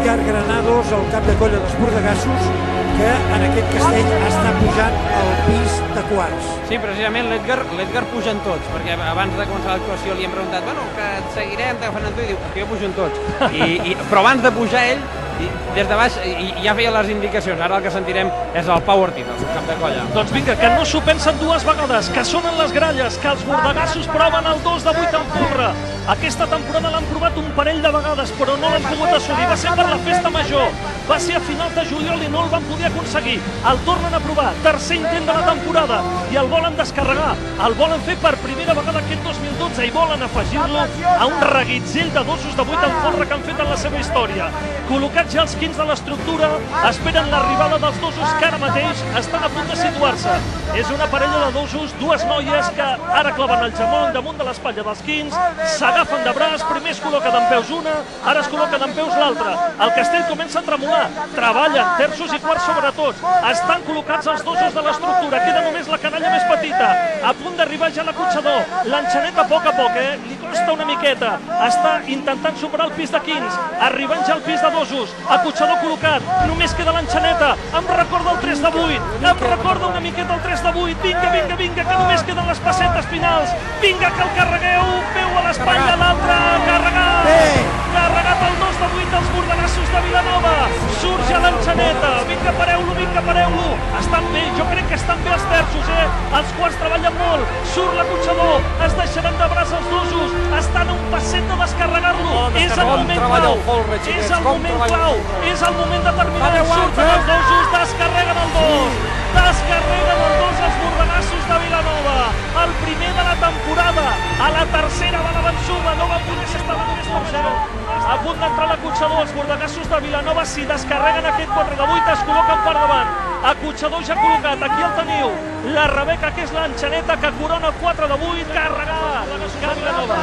Edgar Granados, el cap de colla dels bordegassos, que en aquest castell està pujant al pis de quarts. Sí, precisament l'Edgar puja en tots, perquè abans de començar l'actuació li hem preguntat, bueno, que et seguirem, t'agafen en tu, i diu que jo pujo en tots. Però abans de pujar ell, des de baix ja feia les indicacions. Ara el que sentirem és el Pau Ortiz, el cap de colla. Doncs vinga, que no s'ho pensen dues vegades, que sonen les gralles, que els bordegassos proven el 2 de 8 en folre. Aquesta temporada l'han provat un parell de vegades, però no l'han pogut assolir. Va ser per la festa major, va ser a finals de juliol i no el van poder aconseguir. El tornen a provar, tercer intent de la temporada, i el volen descarregar. El volen fer per primera vegada aquest 2012 i volen afegir-lo a un reguitzell de dosos de 8 en folre que han fet en la seva història. Col·locats ja els quins de l'estructura, esperen l'arribada dels dosos que ara mateix estan a punt de situar-se. És una parella de dosos, dues noies que ara claven el gemoll damunt de l'espatlla dels quins, s'agafen de braç, primer es col·loca dempeus una, ara es col·loca dempeus l'altra. El castell comença a tremolar, treballen, terços i quarts sobre tots, estan col·locats els dosos de l'estructura, queda només la canalla més petita, a punt d'arribar ja l'acotxador, l'enxaneta a poc, li costa una miqueta, està intentant superar el pis de quins, arribant ja al pis de dosos, acotxador col·locat, només queda l'enxaneta, em recorda el 3 de 8, em recorda una miqueta el 3 de 8, vinga, que només queden les passetes finals, vinga que el carregueu, peu a l'espatlla, l'altre, carregat el 2 de 8 dels bordegassos de Vilanova, surt ja l'enxaneta, vinga pareu-lo, estan bé, jo crec que estan bé els terços, els quarts treballen molt, surt l'acotxador, es deixaran de braç els dosos, estan a un passet de descarregar-lo, és el moment clau, és el moment determinant, surten els dosos, descarreguen el 2 els bordegassos de Vilanova, el primer de la temporada, a la tercera va la vençuda, no va poder ser estar només per 0, a punt d'entrar l'acotxador, els bordegassos de Vilanova, si descarreguen aquest 4 de 8 es col·loquen per davant, acotxador ja col·locat, aquí el teniu, la Rebeca que és l'enxaneta que corona 4 de 8, carregat, Vilanova,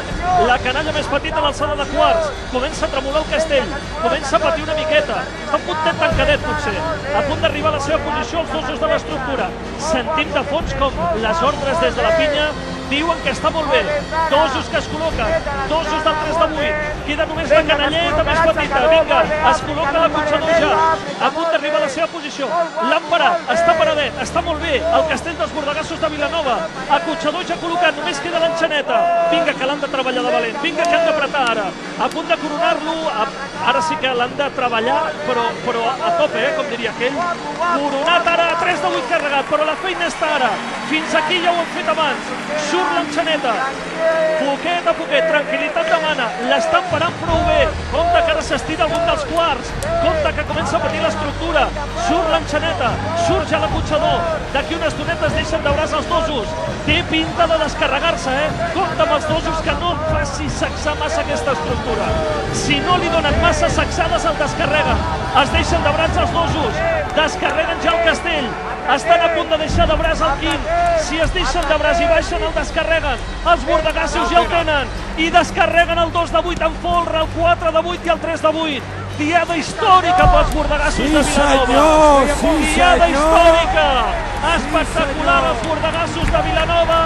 la canalla més petita a l'alçada de quarts, comença a tremolar el castell, comença a patir una miqueta, està un puntet tancadet potser, a punt d'arribar a la seva posició els dosos de l'estructura, sentim de fons com les ordres des de la pinya diuen que està molt bé, dosos que es col·loquen, dosos del 3 de 8, queda només la canalleta més petita, vinga, es col·loca l'acotxador ja, a punt d'arribar a la seva posició, l'han parat, està paradet, està molt bé, el castell dels bordegassos de Vilanova, acotxador ja col·locat, només queda l'enxaneta, vinga que l'han de treballar de valent, vinga que han d'apretar ara, a punt de coronar-lo, ara sí que l'han de treballar, però a tope, com diria aquell, coronat ara, 3 de 8 carregat, però la feina està ara, fins aquí ja ho han fet abans, surt l'enxaneta, poquet a poquet, tranquil·litat demana, l'estan parant prou bé, compte que ara s'estira algun dels quarts, compte que comença a patir l'estructura, surt l'enxaneta, surt ja l'acotxador, d'aquí una estoneta es deixen de braç els dosos, té pinta de descarregar-se, compte amb els dosos que no faci sacsar massa aquesta estructura, si no li donen massa sacsades el descarreguen, es deixen de braç els dosos, descarreguen ja el castell, estan a punt de deixar de braç el quint, si es deixen de braç i baixen el descarreguen, els bordegassos ja el tenen i descarreguen el 2 de 8 en folre, el 4 de 8 i el 3 de 8, diada històrica pels bordegassos de Vilanova, diada històrica, espectacular els bordegassos de Vilanova.